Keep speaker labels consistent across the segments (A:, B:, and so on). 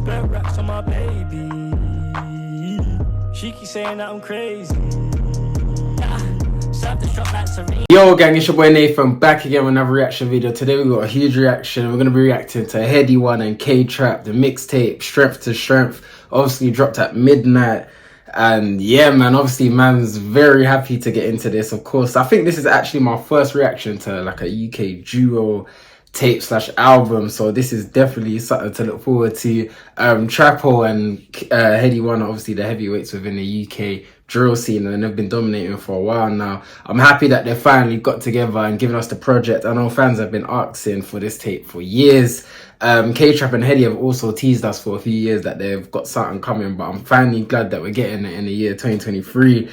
A: spent racks on my baby. She keeps saying that I'm crazy.
B: Yo gang, it's your boy Nathan back again with another reaction video. Today we got a huge reaction. We're going to be reacting to Headie 1 and K-Trap, the mixtape Strength to Strength. Obviously dropped at midnight. And yeah man, obviously man's very happy to get into this. Of course, I think this is actually my first reaction to like a UK duo tape / album, so this is definitely something to look forward to. Trapo and Headie 1 are obviously the heavyweights within the UK drill scene, and they've been dominating for a while now. I'm happy that they finally got together and given us the project. I know fans have been asking for this tape for years. K-Trap and Headie have also teased us for a few years that they've got something coming, but I'm finally glad that we're getting it in the year 2023.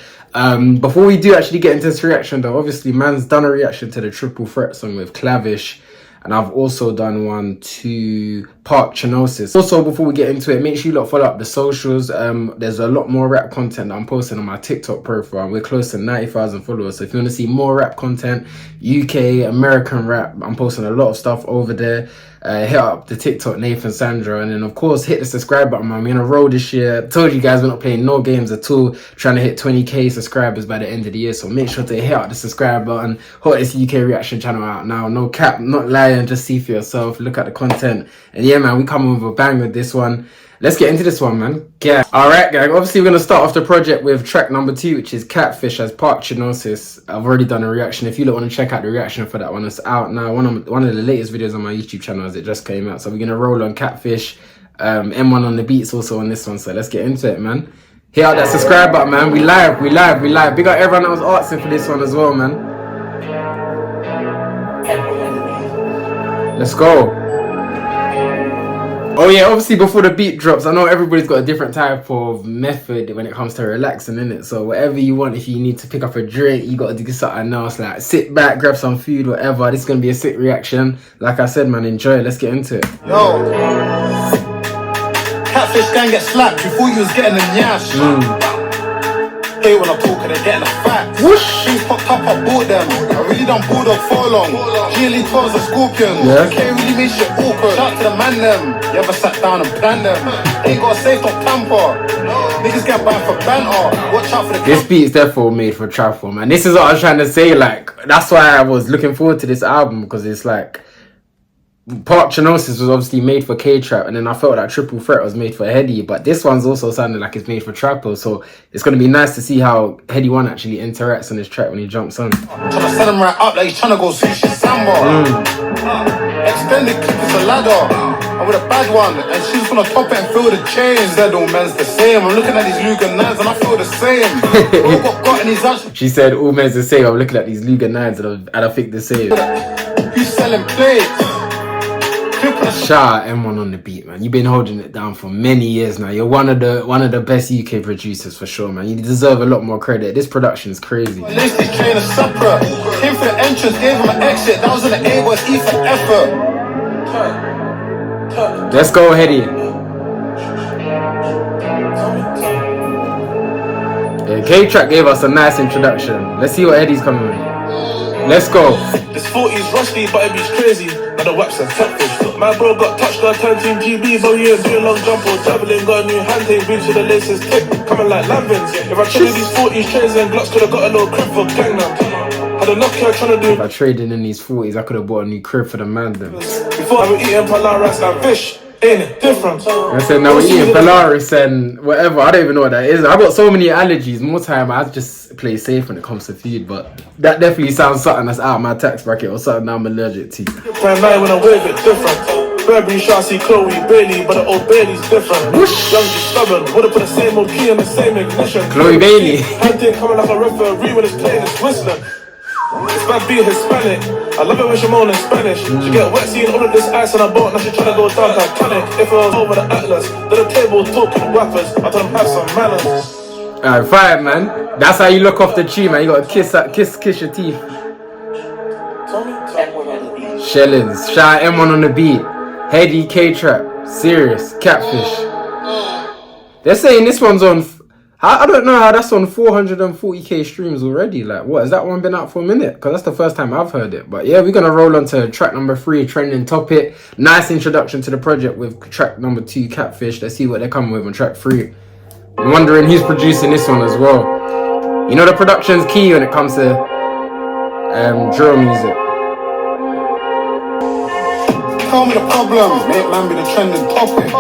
B: Before we do actually get into this reaction though, obviously man's done a reaction to the Triple Threat song with Catfish, and I've also done one to Park Chenosis. Also, before we get into it, make sure you lot follow up the socials. There's a lot more rap content that I'm posting on my TikTok profile. We're close to 90,000 followers. So if you want to see more rap content, UK, American rap, I'm posting a lot of stuff over there. Hit up the TikTok NathanSandroo, and then of course hit the subscribe button, man. We're in a roll this year. I told you guys we're not playing no games at all. Trying to hit 20k subscribers by the end of the year. So make sure to hit up the subscribe button. Hottest UK reaction channel out now. No cap, not lying, just see for yourself. Look at the content. And yeah man, we coming with a bang with this one. Let's get into this one, man. Yeah. Alright, gang. Obviously, we're going to start off the project with track number 2, which is Catfish as Park Chenosis. I've already done a reaction. If you don't want to check out the reaction for that one, it's out now. One of the latest videos on my YouTube channel as it just came out. So we're going to roll on Catfish. M1 on the beats also on this one. So let's get into it, man. Hit out that subscribe button, man. We live. Big up everyone that was asking for this one as well, man. Let's go. Oh yeah, obviously before the beat drops, I know everybody's got a different type of method when it comes to relaxing, innit? So whatever you want, if you need to pick up a drink, you got to do something else, like sit back, grab some food, whatever. This is going to be a sick reaction. Like I said, man, enjoy it. Let's get into it.
C: Yo, Catfish gang get slapped. You thought you was getting a nyash. Hey, when I talk, they're getting a fact. Whoosh! Things popped up, I bought them. I really done bulldog for long. Nearly 12's a scorpion.
B: Yeah.
C: Can't really make shit awkward. Shout to the man them. You ever sat down and planned them? Ain't got a safe, don't tamper. Niggas get banned for banter. Watch out for the.
B: This beat is definitely made for Trapo, man. This is what I was trying to say. Like, that's why I was looking forward to this album, because it's like Park Chenosis was obviously made for K-Trap, and then I felt that Triple Threat was made for Headie, but this one's also sounding like it's made for Trapo, so it's going to be nice to see how Headie 1 actually interacts on this track when he jumps on.
C: Trying to set him right up like he's trying to go sushi samba. Extended clip is a ladder. I'm with a bad one, and she's gonna top it and feel the chains. Said all men's the same. I'm looking at these Luger 9s and I feel the same. All got in his ass. She
B: said all men's the same. I'm looking at these Luger 9s and I think the same.
C: Who's selling plates?
B: Shout out M1 on the beat, man. You've been holding it down for many years now. You're one of the best UK producers for sure, man. You deserve a lot more credit. This production is crazy.
C: Listed train is separate. Came for the entrance, gave him an exit. That was in the A was E for effort.
B: Let's go, Headie. Yeah, K-Trap gave us a nice introduction. Let's see what Headie's coming with. Let's go.
D: This 40's rusty, but it be crazy. Now the wax and Catfish. My bro got touched, got turned team GB. So yeah, doing long jump or javelin. Got a new hand tape, boots with the laces tick. Coming like lambins. If I traded these 40s trains and Glocks, could've got a little crib for Gangnam. Had a Nokia trying to do.
B: If I traded in these 40s, I could have bought a new crib for the man then.
D: Before I was eating Polaris and fish. Ain't it different?
B: I said now we're eating Polaris and whatever. I don't even know what that is. I've got so many allergies. More time I just play safe when it comes to food, but that definitely sounds something that's out of my tax bracket or something I'm allergic to.
D: When I wave it different. Burberry Chassis, Chloe, Bailey, but the old Bailey's different.
B: Whoosh.
D: Young just stubborn, would've put the same old key in the same ignition.
B: Chloe Bailey.
D: Hunting coming like a referee when it's playing, it's whistling. It's bad being Hispanic. I love it when she moan in Spanish. She get wet seeing all of this ice on her boat. Now she tryna go down Titanic. If I was over the Atlas, to the table talking rappers, I told them have some manners.
B: Alright, fine, man. That's how you look off the tree, man. You gotta kiss your teeth. Shellings. Shout out M1 on the beat. Headie, K-Trap, Serious, Catfish. They're saying this one's on I don't know how that's on 440k streams already. Like, what, has that one been out for a minute? Because that's the first time I've heard it. But yeah, we're going to roll on to track number 3, Trending Topic. Nice introduction to the project with track number 2, Catfish. Let's see what they're coming with on track 3. I'm wondering who's producing this one as well. You know, the production's key when it comes to drill music.
C: Tell me the problem, make man be the trending topic.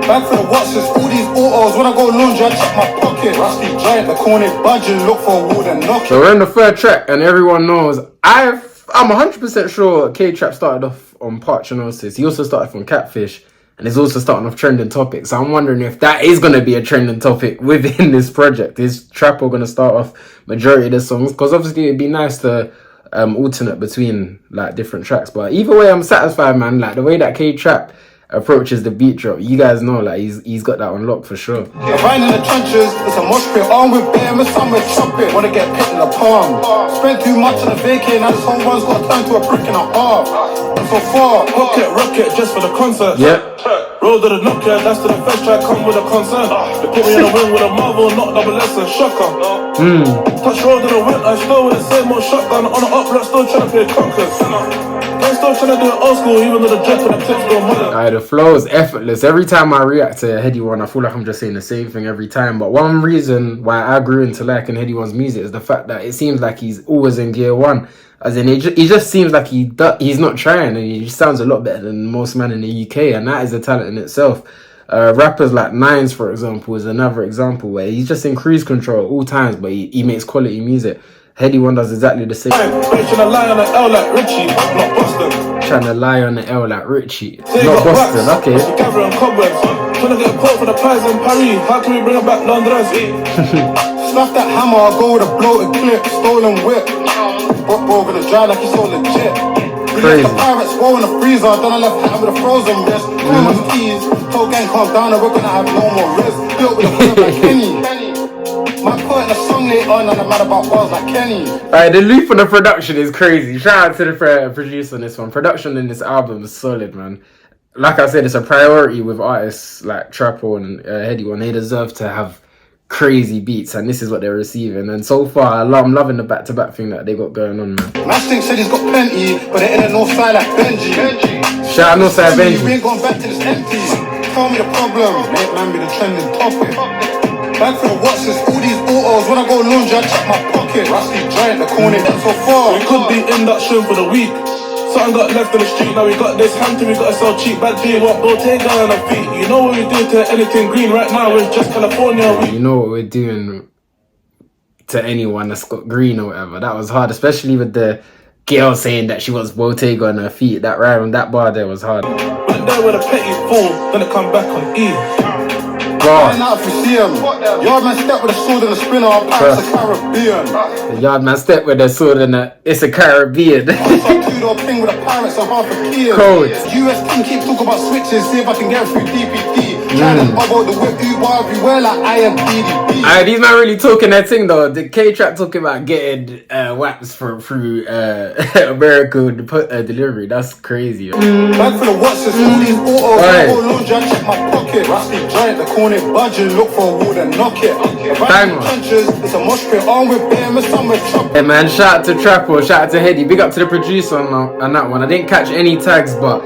C: Back for the watches, all these autos. When I go laundry, I check my pocket. Rusty giant, the corner budging, look for a wall and knock it.
B: So we're in the third track, and everyone knows I'm 100% sure K-Trap started off on Parchenosis. He also started from Catfish, and he's also starting off Trending Topic. So I'm wondering if that is going to be a trending topic within this project. Is Trapper going to start off majority of the songs? Because obviously it'd be nice to alternate between like different tracks. But either way, I'm satisfied, man. Like the way that K-Trap approaches the beat drop, you guys know, like he's got that unlocked for sure.
C: Right in the trenches, it's a mosh pit, armed with bear, and some with trumpet. Wanna get pit in the palm. Spent too much on the vacay, now this whole one's got turned to a brick and a half. I'm so far.
D: Rocket, just for the concert.
B: Yep.
D: Roll to the Nokia, that's to the first track, come with a concern. They put me in the wing with a Marvel, not double S, a shocker. Touch road to the wind, I still with the same old shotgun. On the up block, still trying to play conkers. I'm still trying to do it old school, even though the jet and the tips go mother.
B: Alright, the flow is effortless. Every time I react to a Headie one, I feel like I'm just saying the same thing every time. But one reason why I grew into liking Headie one's music is the fact that it seems like he's always in gear 1. As in, he just seems like he's not trying, and he just sounds a lot better than most men in the UK, and that is a talent in itself. Rappers like Nines, for example, is another example where he's just in cruise control at all times, but he makes quality music. Headie one does exactly the same.
D: Trying to lie on the L like Richie, not Boston.
B: Trying to lie on the L like Richie, not Boston. Okay.
D: Gathering cobwebs, trying to get a quote for the prize in Paris. How can we bring it back Londres?
C: Snuff that hammer, I'll go with a bloated clip, stolen whip. Bro gonna dry like he's so legit. We left the pirates roll in the freezer, then I left hat with a frozen wrist. Grandma's keys, whole gang calm down and we're gonna have no more risk. Built with a bullet like Kenny. My poet in a song later on and I'm mad about bars like Kenny.
B: Alright, the loop on the production is crazy. Shout out to the producer on this one. Production in this album is solid, man. Like I said, it's a priority with artists like Trapper and Headie one. They deserve to have crazy beats, and this is what they're receiving. And so far, I'm loving the back-to-back thing that they got going on, man.
C: Mastink said he's got plenty, but it ain't no side like Benji.
B: Shout out Northside Benji.
C: We ain't gone back to this empty. Tell me the problem, make man be the trending topic. Back for the watches, all these autos. When I go laundry, I check my pocket. Rusty giant, the corner that's so far.
D: We could be in that show for the week. Something got left on the street, now we got this Hampton, we gotta sell cheap. Bad B, what Bottega on our feet. You know what we do to anything green right now, it's just California.
B: You know what we're doing to anyone that's got green or whatever. That was hard, especially with the girl saying that she wants Bottega on her feet. That rhyme, that bar there was hard.
D: Went there with a petty fool, then it come back on E.
C: Right now if you see him, Yardman step with a sword and a spinner, our Paris a Caribbean.
B: The Yardman step with a sword and it's a Caribbean.
C: Two-door ping with a Pirates and half a key.
B: Cold.
C: US King keep talking about switches, see if I can get through DPD. Trying to bubble the whip Uber everywhere like AMPR.
B: Alright, these man really talking that thing though. The K-Trap talking about getting waps through America delivery. That's crazy.
C: Back for the watches, all these autos. I go laundry, I check my pocket. Rusty giant, the corner budging, look for a wall and knock it. Right in the trenches, it's a mosh pit, armed with bear, and some with chop.
B: Hey man, shout out to Trapper, shout out to Headie. Big up to the producer on that one. I didn't catch any tags, but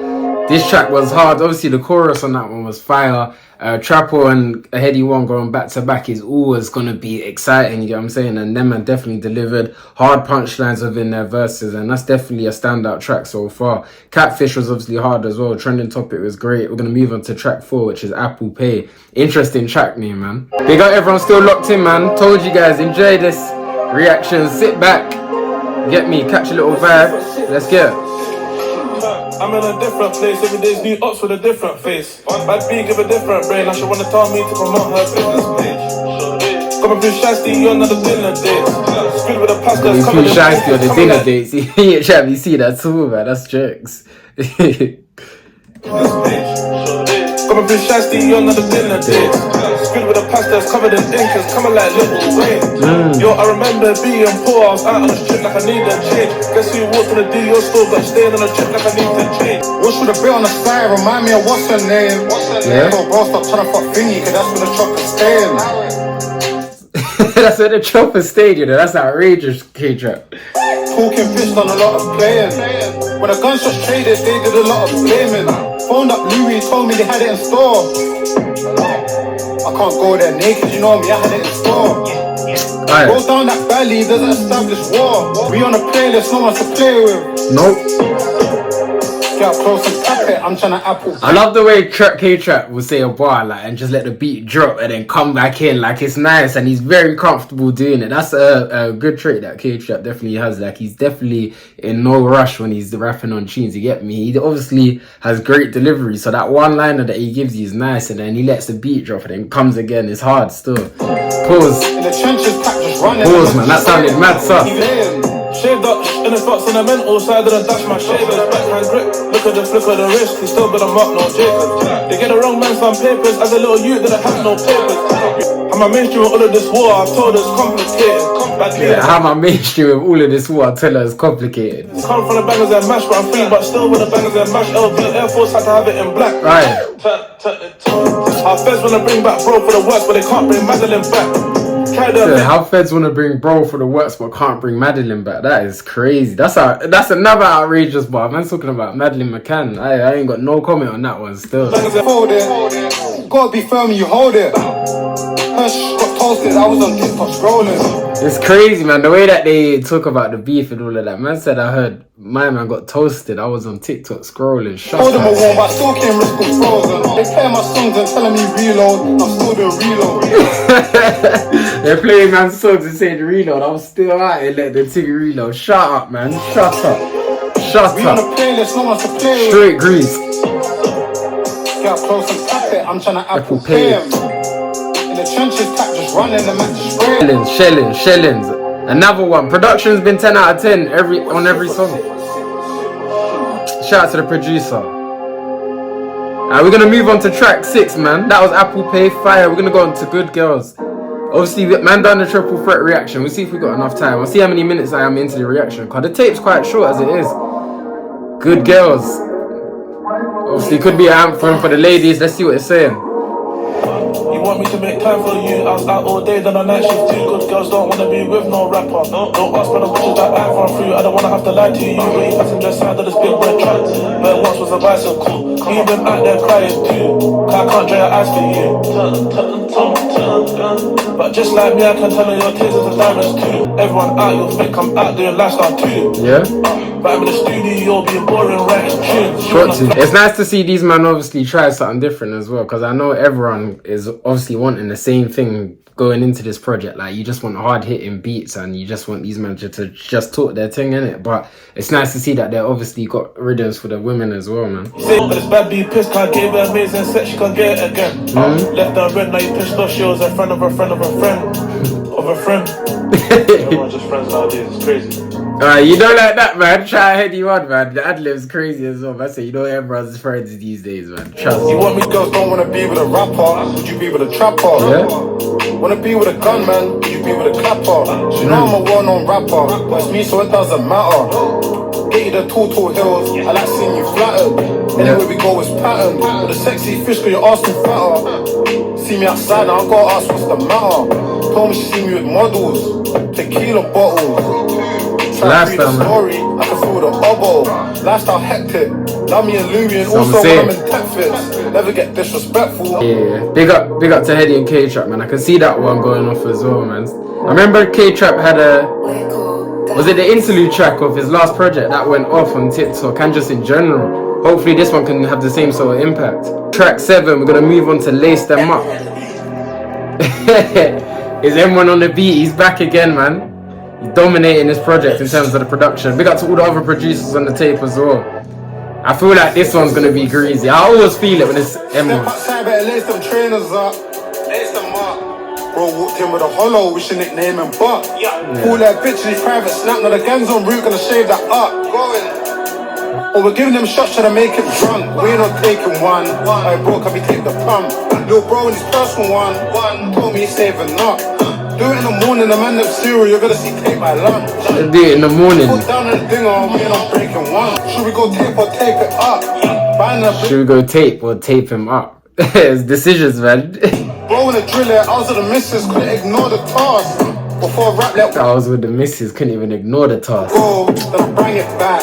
B: this track was hard. Obviously, the chorus on that one was fire. Trapper and Headie one going back to back is always going to be exciting, you get what I'm saying? And them man definitely delivered hard punchlines within their verses, and that's definitely a standout track so far. Catfish was obviously hard as well. Trending Topic was great. We're going to move on to track 4, which is Apple Pay. Interesting track name, man. Big up everyone still locked in, man. Told you guys, enjoy this reaction. Sit back, get me, catch a little vibe. Let's get it.
D: I'm in a different place, every day's new ups with a different face. Bad B give a different brain, now she wanna tell me to promote her business page. Coming through Shiesty, you're another dinner date. Screwed with a pasta,
B: Coming through Shiesty on the dinner dates. He ain't trying to see that too, man. That's jokes.
D: Coming through Shiesty, you're another dinner date. Screwed with a pasta, covered in ink, it's coming like little rain. Yo, I remember being poor, I was out on the street like I need a change. Guess who walked on the D, your store, got staying on the trip like I need to change.
C: What's with a bit on the side? Remind me of what's her name? What's her name? Bro, stop trying to fuck thingy, cause that's when the truck is staying.
B: That's at the Chopper Stadium. That's outrageous, K-Trap.
C: Talking fish done a lot of playing. When the gunshots traded, they did a lot of blaming. Phoned up Louis, told me they had it in store. I can't go there naked, you know me, I had it in store. Go down that valley, there's an established war. We on a playlist, no one to play with.
B: Nope.
C: Get up close and tap it, I'm trying to apple.
B: I love the way K-Trap will say a bar like and just let the beat drop and then come back in. Like, it's nice and he's very comfortable doing it. That's a good trait that K-Trap definitely has. Like, he's definitely in no rush when he's rapping on tunes, you get me? He obviously has great delivery, so that one liner that he gives you is nice, and then he lets the beat drop and then comes again. It's hard still. Pause.
C: In the trenches, just running.
B: Pause, man. That sounded mad sus.
D: Shaved up in the spots on the mental side of the dash, my shavers, backhand grip. Look at the flick of the wrist, he's still been a mark, no Jacob. They get the wrong man some papers, as a little youth that I have no papers. I'm a mainstream with all of this war, I've told us complicated.
B: Yeah, how am I mainstream with all of this war? I tell her it's complicated.
D: Come from the bangers and mash, but I'm free, but still with the bangers and mash. LV Air Force had to have it in black.
B: Right.
D: Our feds wanna bring back bro for the works, but they can't bring Madeline back.
B: Yeah, how feds want to bring bro for the works but can't bring Madeline back? That is crazy. That's another outrageous bar. Man's talking about Madeline McCann. I ain't got no comment on that one still.
C: Hold it. Gotta be firm, you hold it. Hush, got toasted, I was on TikTok scrolling.
B: It's crazy, man. The way that they talk about the beef and all of that. Man said I heard my man got toasted. I was on TikTok scrolling.
C: Hold them a warm, but still can't risk of frozen. They play my songs and telling me reload. I'm still doing reload.
B: They're playing man's songs and saying reload. I'm still out here letting the thing reload. Shut up, man. Shut up. Shut
C: we
B: up.
C: On a playlist, no one to play with.
B: Straight grease.
C: Get up close and tap it. I'm trying to apple pay him. In the trenches, tap just running the match just spraying.
B: Shellings. Another one. Production's been 10 out of 10 on every song. Shout out to the producer. Alright, we're gonna move on to track 6, man. That was Apple Pay Fire. We're gonna go on to Good Girls. Obviously, man done the triple threat reaction. We'll see if we got enough time. We'll see how many minutes I am into the reaction. Cause the tape's quite short as it is. Good Girls. Obviously, could be an anthem for the ladies. Let's see what it's saying.
D: You want me to make time for you? I was out all day, then on night shift. Two good girls don't wanna be with no rapper. Don't ask for the bushes that I run through. I don't wanna have to lie to you. When you passenger side of this big red truck, where once was a bicycle. You been out there crying too. I can't dry your eyes for you. But just like me, I can tell you your tears are the diamonds too. Everyone out, you'll think I'm out doing lifestyle too.
B: Yeah.
D: But I'm in the studio, you'll be boring writing tunes.
B: Got to. It's nice to see these men obviously try something different as well, because I know everyone is obviously wanting the same thing going into this project. Like, you just want hard hitting beats and you just want these men to just talk their thing in it. But it's nice to see that they obviously got rhythms for the women as well, man.
D: But this bad be pissed, I gave her amazing sex, she can't get it again. Left her red, now you pissed off, she was a friend of a friend of a friend of a friend. Everyone's just friends nowadays, it's crazy.
B: Alright, you don't like that, man. Try Headie one, man. The ad-lib's crazy as well. I say, you know everyone's friends these days, man. Trust
C: You
B: me.
C: want me girls don't wanna be with a rapper? Would you be with a trapper?
B: Yeah.
C: Wanna be with a gunman? Would you be with a clapper? She know I'm a well-known rapper, but it's me, so it doesn't matter. Get you the tall hills, I like seeing you flattered. Anywhere we go is patterned. With a sexy fish, cause your ass too fatter. See me outside, now I gotta ask what's the matter. Told me she see me with models, tequila bottles.
B: Lifestyle, man.
C: Story, I can feel the oboe. Lifestyle hectic. Love me and Louis, and
B: So I'm
C: also when
B: saying.
C: I'm in tech fits. Never get disrespectful.
B: Yeah. Big up to Headie and K-Trap, man. I can see that one going off as well, man. I remember K-Trap had was it the interlude track of his last project that went off on TikTok and just in general. Hopefully this one can have the same sort of impact. Track 7, we're gonna move on to Lace Them Up. Is M1 on the beat? He's back again, man. He's dominating this project in terms of the production. Big up to all the other producers on the tape as well. I feel like this one's gonna be greasy. I always feel it when it's
C: Step
B: M1.
C: outside, better lace them trainers up. Lace them up. Bro walked in with a hollow, with your nickname and butt. Pull that bitch in his private snap. Now the gang's on route, gonna shave that up. Going. Oh, we're giving them shots trying to make him drunk. We ain't not taking one. Alright, bro, can we take the pump? Little bro in his personal one. Told me he's saving up. Do it in the morning, the man them cereal, you're gonna see tape by lunch.
B: Do it in the morning.
C: Put down on the dinger, we ain't not breaking one. Should we go tape or tape it up? Buying a
B: Should we go tape or tape him up? It's decisions, man.
C: Bro, when I drill it, I was at the missus, couldn't ignore the task. Before rap let
B: I was with the missus, couldn't even ignore the task.
C: go, then I bring it back.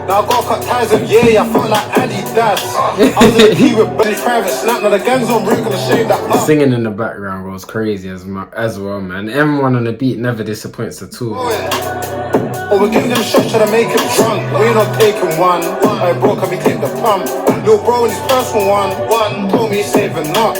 C: Now I gotta cut ties with I felt like Adidas. I was in the key with Benny Private Snap, now the gang's on route, gonna shave that up.
B: Singing in the background was crazy as well, man. M1 on the beat never disappoints at all.
C: Oh, we're giving them shots trying to make him drunk. We ain't not taking one. Hey, bro, can we take the pump? Little bro in his personal one. Told me he's saving up.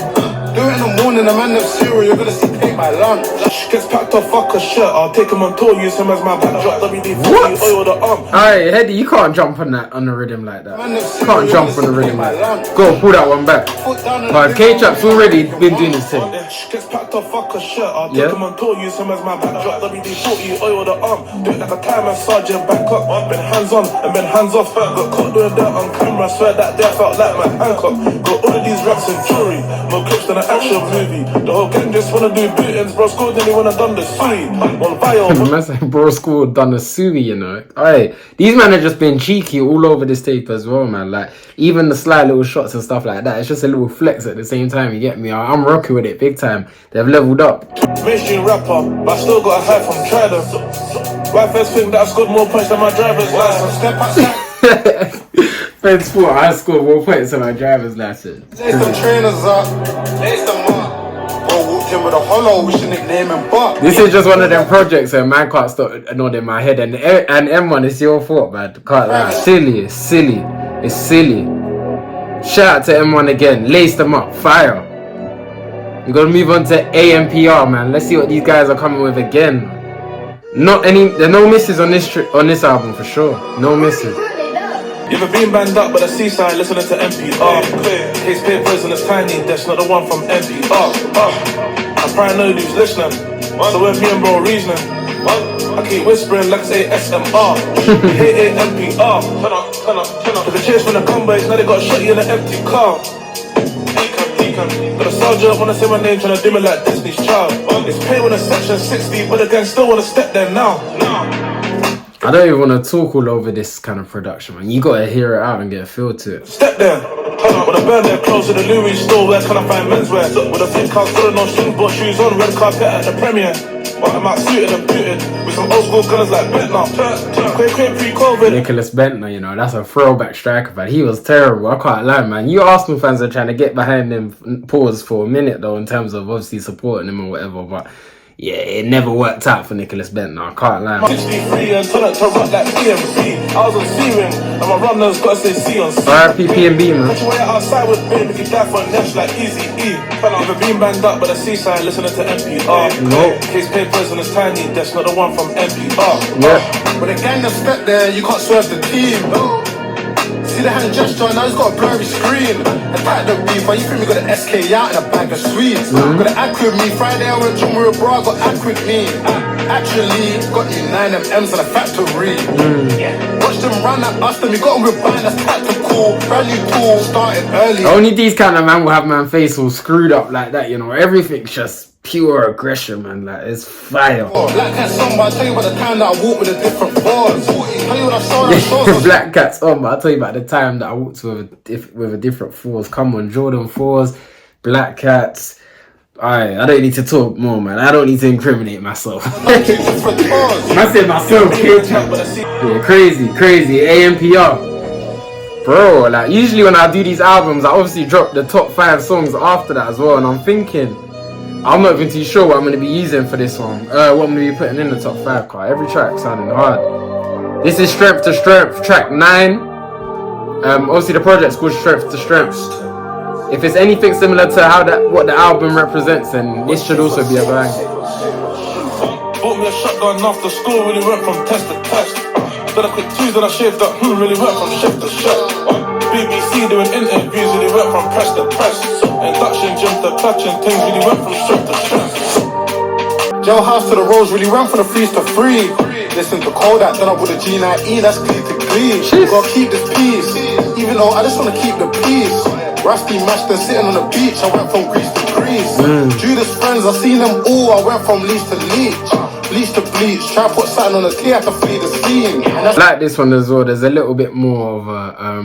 C: Do it in the morning, the man of cereal, you're gonna see take my lunch.
D: Gets packed off, fuck a shirt. I'll take him on tour, use him as my backdrop. WD-40, oil the arm.
B: Alright, Headie, you can't jump on the rhythm like that. You can't jump on the rhythm like that. Go, pull that one back. But K-Trap's already been doing his thing.
D: Gets packed off, fuck a shirt. I'll take him on tour, use him as my backdrop. WD-40, oil the arm. Do it like a timer, sergeant, back up. Been hands on and been hands off. Got caught doing dirt on camera, swear that there felt like my Hancock. Got all of these raps and jewelry, more clips than an action movie. The whole gang just wanna do bootings, bro. Scored then he wanna done the sui. One vial.
B: Man said bro school done a suey, you know. Alright, these men have just been cheeky all over this tape as well, man. Like even the sly little shots and stuff like that. It's just a little flex at the same time. You get me? I'm rocking with it big time. They've leveled up.
D: Mainstream rapper, but I still got a high from Trident. Why first think that I scored more points than my driver's license?
C: Step outside.
B: Fed sport, I scored more points on my driver's license.
C: Lace them trainers up. Lace them up. Bro walked in with a hollow, we should nickname him Buck.
B: This is just one of them projects where man can't stop nodding my head. And M1, it's your fault, man. Can't lie. Silly, it's silly. It's silly. Shout out to M1 again. Lace them up. Fire. We're gonna move on to AMPR, man. Let's see what these guys are coming with again. There's no misses on this album for sure. No misses.
D: You ever been banged up by the seaside listening to NPR? Case papers and it's tiny, that's not the one from NPR. I'm paranoid who's listening, so when me and bro reasoning, I keep whispering like it's ASMR. Hey, NPR, turn up. If the chase from the combos, now they got shot you in an empty car. Got a soldier wanna say my name, tryna do me like Disney's child. It's paid when it's section 60, but the gang still wanna step there now.
B: I don't even want to talk all over this kind of production, man. You gotta hear it out and get a feel to it.
D: Step there. When I burn their clothes to the Louis store, where can I find menswear? With a thick car, got no string, bought shoes on, red carpet at the premiere. But I'm out suited and booted with some old school gunners like Bentner. Quick pre-COVID.
B: Nicholas Bentner, you know, that's a throwback striker, but he was terrible. I can't lie, man. You Arsenal fans are trying to get behind him, pause for a minute though, in terms of obviously supporting him or whatever, but yeah, it never worked out for Nicholas Bentner. I can't lie.
D: 63 and turn up to rock like PMC. I was on C-Ring, and my runners got to say C on C.
B: RIP PMB, man.
D: Catch your way outside with me, make you die for a nest like Easy E. Never been banged up by the seaside, listening to NPR.
B: No.
D: Case papers and it's tiny, that's not the one from NPR.
B: Yeah.
C: When the gang have stepped there, you can't swerve the team. See the hand gesture, now he's got a blurry screen. Attack the beef, why you think we got an SK out and a bag of sweets? Got an act with me, Friday I went to Murray Bra, got act with me. Actually, got me 9 MMs in a factory. Watch them run at us, then we got them with band, that's tactical. Brand new tool, started early.
B: Only these kind of man will have man face all screwed up like that, you know. Everything's just pure aggression, man. Like, it's fire.
C: Black Cat's on, but I'll tell you about the time that I walked with a different board. Tell you what I saw,
B: Black Cat's on, but I'll tell you about the time that I walked with a different fours. Come on, Jordan 4s, Black Cats. I don't need to talk more, man. I don't need to incriminate myself. I said myself, kid. Yeah, crazy. AMPR. Bro, like, usually when I do these albums, I obviously drop the top 5 songs after that as well. And I'm thinking, I'm not even too sure what I'm going to be using for this one. What I'm going to be putting in the top 5 car. Every track sounding hard. This is Strength to Strength, track 9. Obviously the project's called Strength to Strength. If it's anything similar to what the album represents, then this should also be a bang.
D: Bought me a shotgun after school, really went from test to test. Done a quick twos and I shaved up, really went from chef to chef. BBC doing interviews, really went from press to press. Induction, gym to clutching, things really went from strength to strength.
C: Jailhouse to the Rose, really ran from the freeze to free. Listen to Kodak, done up with a G9E, that's clean to clean. Gotta keep this peace, even though I just wanna keep the peace. Rusty Master sitting on the beach, I went from Greece to Greece. Judas friends, I seen them all, I went from leech to leech. Bleach to bleach, try to put something on the clear to flee the scene.
B: Like this one as well, there's a little bit more of a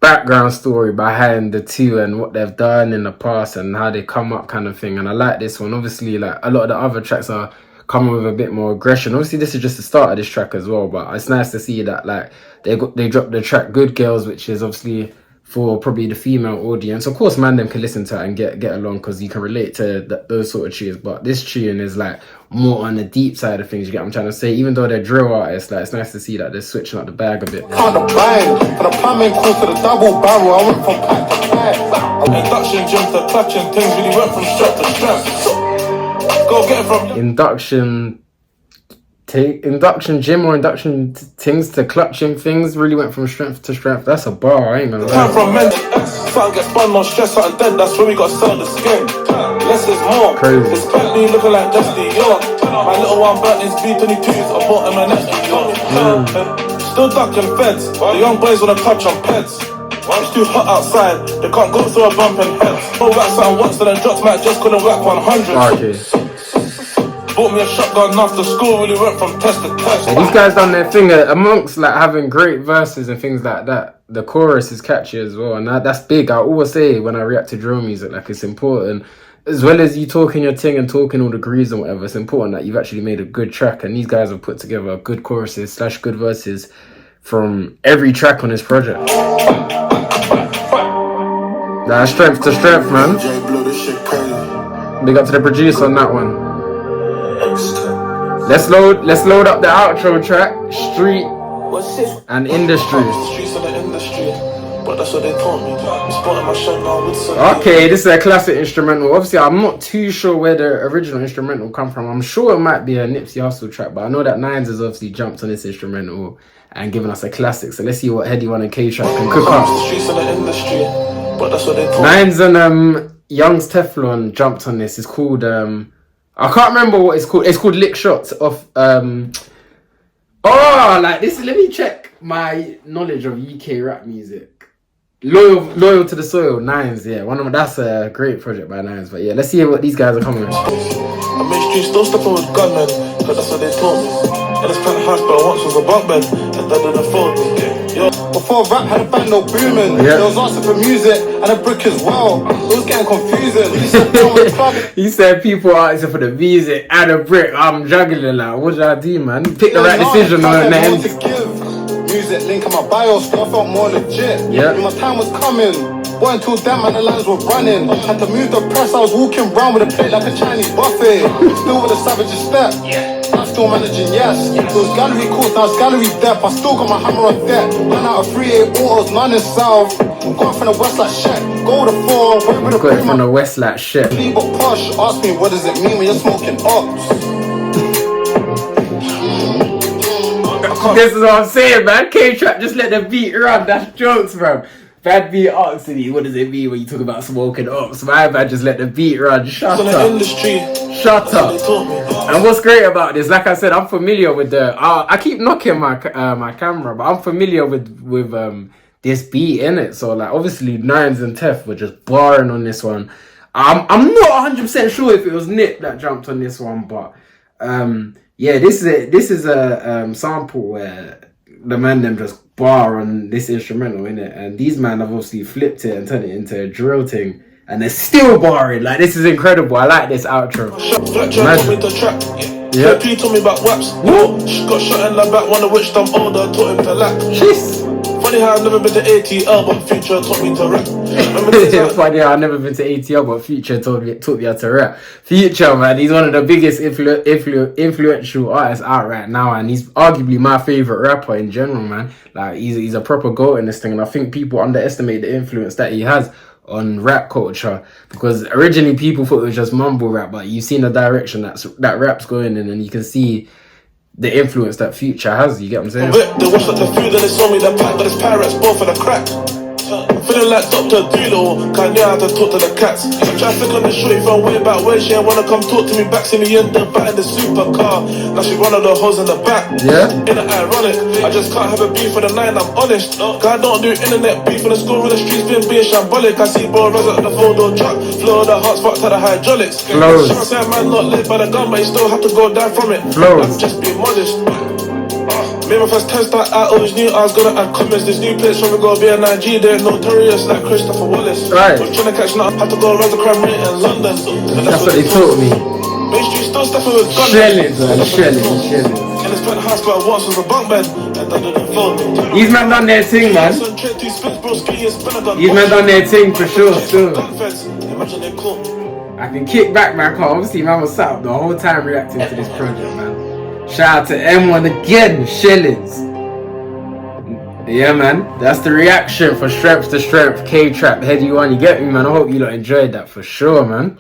B: background story behind the two and what they've done in the past and how they come up kind of thing. And I like this one. Obviously, like a lot of the other tracks are coming with a bit more aggression. Obviously, this is just the start of this track as well, but it's nice to see that like they dropped the track Good Girls, which is obviously for probably the female audience. Of course, man, them can listen to it and get along because you can relate to those sort of tunes. But this tune is like more on the deep side of things. You get what I'm trying to say? Even though they're drill artists, like it's nice to see that they're switching up the bag a bit.
C: Can't apply for the plumbing course to the double barrel. I went from pack to pack.
D: Induction, gym to clutching, things really went from strap to strap. Go get from
B: induction gym or induction things to clutching things really went from strength to strength. That's a bar, I ain't gonna lie.
D: from men, something gets spun, no stress, something dead, that's when we got sell the skin. Less is more.
B: Crazy.
D: It's Bentley looking like Destiny, yo. My little one burnt his B22s, I bought him an SD, yo. Still ducking feds, the young boys wanna touch on pets. It's too hot outside, they can't go through a bump and heads. No wax out once, then drops, man, just couldn't whack 100.
B: Okay.
D: Bought me a shotgun after school, really went from test to test.
B: And these guys done their thing amongst like having great verses and things like that. The chorus is catchy as well, and that's big. I always say when I react to drill music, like it's important, as well as you talking your thing and talking all the grooves and whatever. It's important that you've actually made a good track, and these guys have put together good choruses / good verses from every track on this project. Nah, strength to strength, man. Big up to the producer on that one. Let's load up the outro track, Street and Industry. Okay, this is a classic instrumental. Obviously, I'm not too sure where the original instrumental come from. I'm sure it might be a Nipsey Hussle track, but I know that Nines has obviously jumped on this instrumental and given us a classic. So let's see what Headie 1 and K-Trap can cook up. Nines and Young's Teflon jumped on this. It's called I can't remember what it's called. It's called Lick Shots off like this. Let me check my knowledge of UK rap music. Loyal to the Soil, Nines, yeah. That's a great project by Nines. But yeah, let's see what these guys are coming with.
D: I made streets still stepping with gunmen, cause that's what they taught me. And this penthouse but once was a bunk bed, and that didn't fold me.
C: Before rap had a band no booming,
B: yeah.
C: There was asking for music and a brick as well. It was getting confusing.
B: He said people are asking for the music and a brick. I'm juggling like, what did I do, man? Pick the right decision on the end.
C: Music link in my bio, so I felt more legit.
B: Yeah.
C: My time was coming. Boy, until then, man, the lines were running. Had to move the press, I was walking round with a plate like a Chinese buffet. Still with a savage step. I'm still managing, yes. It was gallery course, now it's gallery depth. I still got my hammer on deck. Ran out of 3-8 autos, none in south. Going from the west like shit. Go to 4, wait with a
B: going from the west like shit.
C: But posh, ask me what does it mean when you're smoking ops?
B: This is what I'm saying, man. K-Trap just let the beat run. That's jokes, bro. Bad beat asking me, what does it mean when you talk about smoking ops? My man just let the beat run. Shut up. Shut up. And what's great about this, like I said, I'm familiar with the. I keep knocking my camera, but I'm familiar with this beat in it. So like, obviously, Nines and Tef were just barring on this one. I'm not 100% sure if it was Nip that jumped on this one, but yeah, this is a sample where the man them just bar on this instrumental in it, and these man have obviously flipped it and turned it into a drill thing, and they're still barring. Like, this is incredible. I like this outro.
D: Yeah. P told me about waps. Got shot in the back, one of which I'm older, taught him to lack.
B: Jeez.
D: Funny how I've never been to ATL, but Future taught me to rap.
B: Funny how I've never been to ATL, but Future taught me how to rap. Future, man, he's one of the biggest influential artists out right now, and he's arguably my favorite rapper in general, man. Like, he's a proper goat in this thing, and I think people underestimate the influence that he has on rap culture, because originally people thought it was just mumble rap, but you've seen the direction that rap's going in, and you can see the influence that Future has. You get what I'm saying?
D: They watched up the food and they saw me the pack, but it's pirates both for the crack. Feeling like Dr. Doolittle, can't know how to talk to the cats. Traffic on the shorty from way back when she ain't wanna come talk to me back. See me in the back in the supercar. Now she one of the hoes in the back.
B: Yeah.
D: Ain't it ironic? I just can't have a beef for the night, I'm honest. Cause I don't do internet beef in the school, in the streets been being shambolic. I see bro rise up the Voldo truck, flow the hearts fucked to the hydraulics. Shout say man not live by the gun, but you still have to go down from it. I'm just being modest. Made my first 10 start, I always knew I was gonna add comments. This new place, when we go be a IG, they're notorious like Christopher Wallace.
B: Right.
D: Was trying to catch now, had to go around the crime rate in London. And
B: That's what they taught me.
D: Main Street still stepping with guns.
B: Shelling, man, shelling.
D: And it's been house, but once was a bunk bed. And that didn't phone.
B: These men done their thing, man. These men done their thing for sure, still.
D: Imagine they caught.
B: I can kick back, man, cause obviously man was sat up the whole time reacting to this project, man. Shout out to M1 again, shillings. Yeah, man, that's the reaction for Strength to Strength, K-Trap, Headie 1. You get me, man? I hope you lot enjoyed that for sure, man.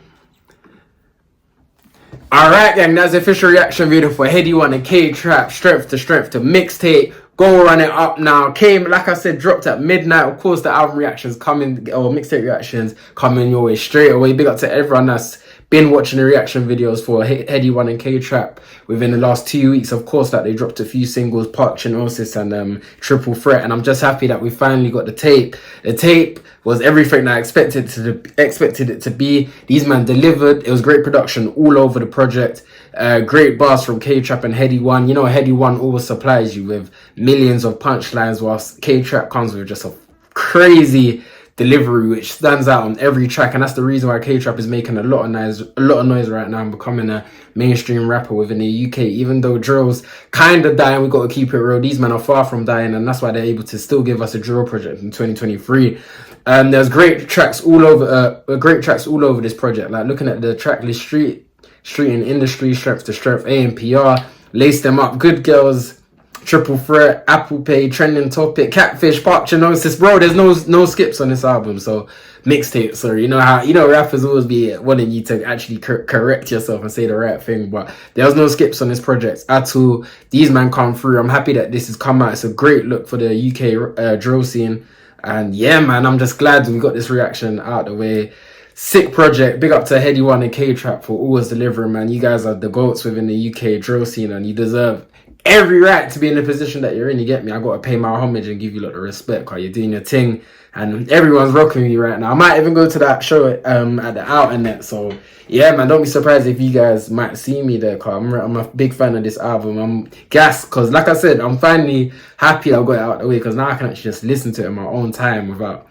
B: Alright, gang, that's the official reaction video for Headie 1 and K-Trap, Strength to mixtape. Go run it up now. Came, like I said, dropped at midnight. Of course, the album reactions coming, or mixtape reactions coming your way straight away. Big up to everyone that's been watching the reaction videos for Headie 1 and K-Trap within the last 2 weeks. Of course, that they dropped a few singles, Park Chinosis and Triple Threat. And I'm just happy that we finally got the tape. The tape was everything that I expected it to be. These man delivered. It was great production all over the project. Great bars from K-Trap and Headie 1. You know, Headie 1 always supplies you with millions of punchlines, whilst K-Trap comes with just a crazy delivery which stands out on every track, and that's the reason why K-Trap is making a lot of noise right now and becoming a mainstream rapper within the UK. Even though drill's kind of dying, we got to keep it real. These men are far from dying, and that's why they're able to still give us a drill project in 2023. There's great tracks all over this project. Like looking at the track list, Street and Industry, Strength to Strength, AMPR, Lace Them Up, Good Girls, Triple Threat, Apple Pay, Trending Topic, Catfish, Park Chinosis. Bro, there's no skips on this album. So mixtape, sorry. You know how rappers always be wanting you to actually correct yourself and say the right thing, but there was no skips on this project at all. These man come through. I'm happy that this has come out. It's a great look for the UK drill scene. And yeah, man, I'm just glad we got this reaction out the way. Sick project. Big up to Headie 1 and K-Trap for always delivering, man. You guys are the GOATs within the UK drill scene, and you deserve every right to be in the position that you're in. You get me? I got to pay my homage and give you a lot of respect, because you're doing your thing and everyone's rocking you right now. I might even go to that show at the Out and Net. So yeah, man, don't be surprised if you guys might see me there, because I'm a big fan of this album. I'm gassed because, like I said, I'm finally happy I got it out of the way, because now I can actually just listen to it in my own time without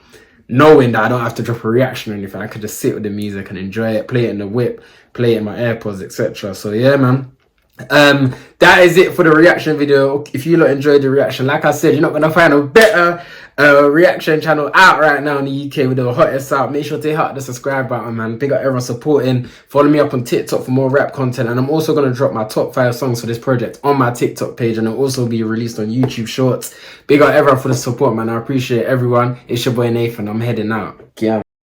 B: knowing that I don't have to drop a reaction or anything. I could just sit with the music and enjoy it, play it in the whip, play it in my AirPods, etc. So yeah, man. That is it for the reaction video. If you lot enjoyed the reaction, like I said, you're not gonna find a better reaction channel out right now in the UK with the hottest out. Make sure to hit the subscribe button, man. Big up everyone supporting. Follow me up on TikTok for more rap content, and I'm also gonna drop my top 5 songs for this project on my TikTok page, and it'll also be released on YouTube Shorts. Big up everyone for the support, man. I appreciate everyone. It's your boy Nathan. I'm heading out. Yeah.